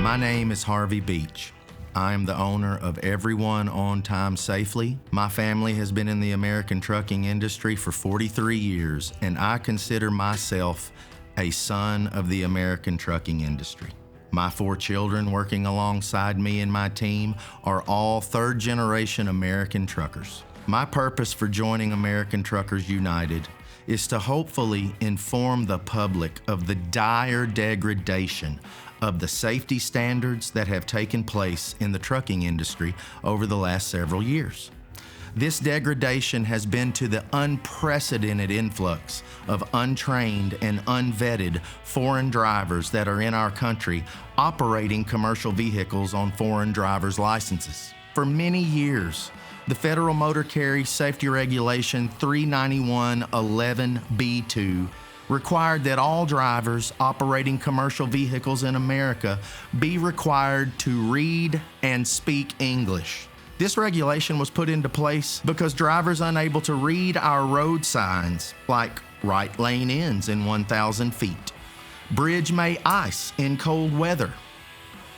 My name is Harvey Beach. I am the owner of Everyone On Time Safely. My family has been in the American trucking industry for 43 years, and I consider myself a son of the American trucking industry. My 4 children working alongside me and my team are all third-generation American truckers. My purpose for joining American Truckers United is to hopefully inform the public of the dire degradation of the safety standards that have taken place in the trucking industry over the last several years. This degradation has been to the unprecedented influx of untrained and unvetted foreign drivers that are in our country operating commercial vehicles on foreign driver's licenses. For many years, the Federal Motor Carrier Safety Regulation 391.11b2 required that all drivers operating commercial vehicles in America be required to read and speak English. This regulation was put into place because drivers unable to read our road signs, like right lane ends in 1,000 feet, bridge may ice in cold weather,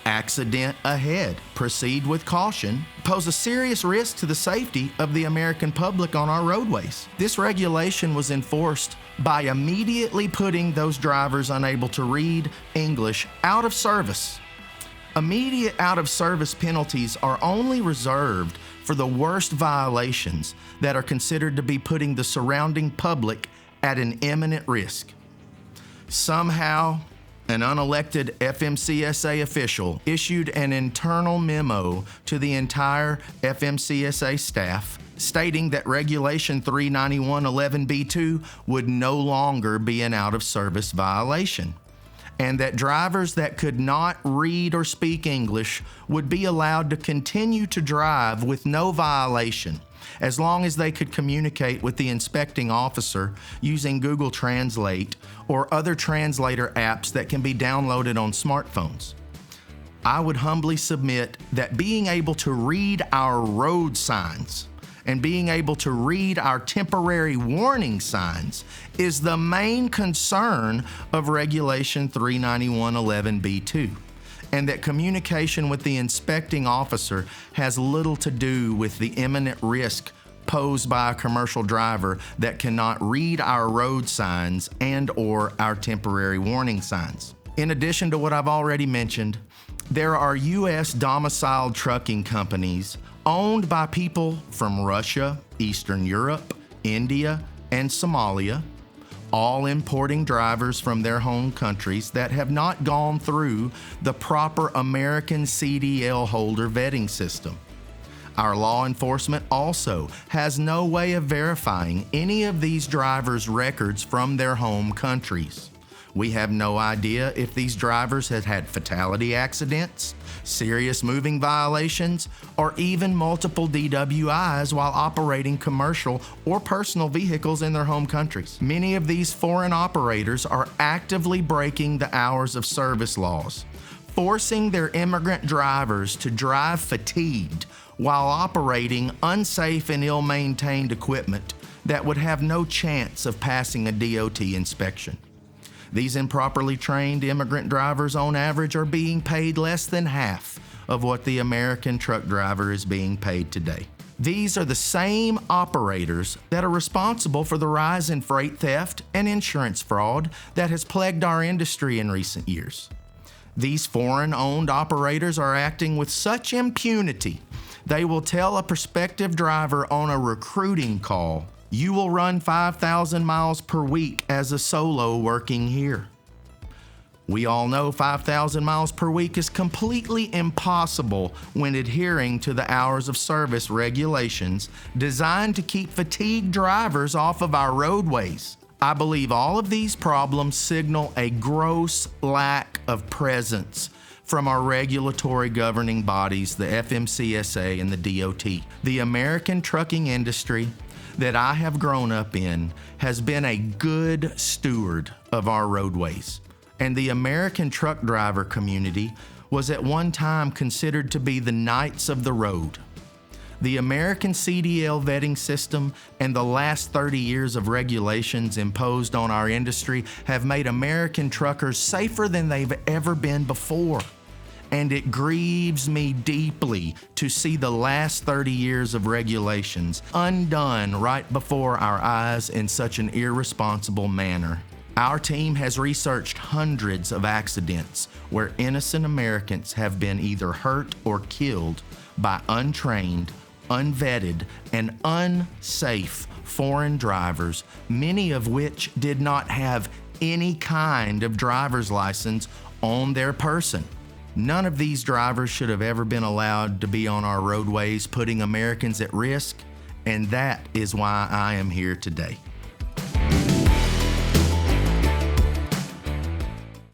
accident ahead, proceed with caution, pose a serious risk to the safety of the American public on our roadways. This regulation was enforced by immediately putting those drivers unable to read English out of service. Immediate out-of-service penalties are only reserved for the worst violations that are considered to be putting the surrounding public at an imminent risk. Somehow, an unelected FMCSA official issued an internal memo to the entire FMCSA staff stating that Regulation 391.11b2 would no longer be an out-of-service violation, and that drivers that could not read or speak English would be allowed to continue to drive with no violation as long as they could communicate with the inspecting officer using Google Translate or other translator apps that can be downloaded on smartphones. I would humbly submit that being able to read our road signs and being able to read our temporary warning signs is the main concern of Regulation 391.11b2, and that communication with the inspecting officer has little to do with the imminent risk posed by a commercial driver that cannot read our road signs and/or our temporary warning signs. In addition to what I've already mentioned, there are U.S. domiciled trucking companies owned by people from Russia, Eastern Europe, India, and Somalia, all importing drivers from their home countries that have not gone through the proper American CDL holder vetting system. Our law enforcement also has no way of verifying any of these drivers' records from their home countries. We have no idea if these drivers have had fatality accidents, serious moving violations, or even multiple DWIs while operating commercial or personal vehicles in their home countries. Many of these foreign operators are actively breaking the hours of service laws, forcing their immigrant drivers to drive fatigued while operating unsafe and ill-maintained equipment that would have no chance of passing a DOT inspection. These improperly trained immigrant drivers on average are being paid less than half of what the American truck driver is being paid today. These are the same operators that are responsible for the rise in freight theft and insurance fraud that has plagued our industry in recent years. These foreign-owned operators are acting with such impunity, they will tell a prospective driver on a recruiting call, "You will run 5,000 miles per week as a solo working here." We all know 5,000 miles per week is completely impossible when adhering to the hours of service regulations designed to keep fatigued drivers off of our roadways. I believe all of these problems signal a gross lack of presence from our regulatory governing bodies, the FMCSA and the DOT. The American trucking industry that I have grown up in has been a good steward of our roadways, and the American truck driver community was at one time considered to be the knights of the road. The American CDL vetting system and the last 30 years of regulations imposed on our industry have made American truckers safer than they've ever been before. And it grieves me deeply to see the last 30 years of regulations undone right before our eyes in such an irresponsible manner. Our team has researched hundreds of accidents where innocent Americans have been either hurt or killed by untrained, unvetted, and unsafe foreign drivers, many of which did not have any kind of driver's license on their person. None of these drivers should have ever been allowed to be on our roadways, putting Americans at risk, and that is why I am here today.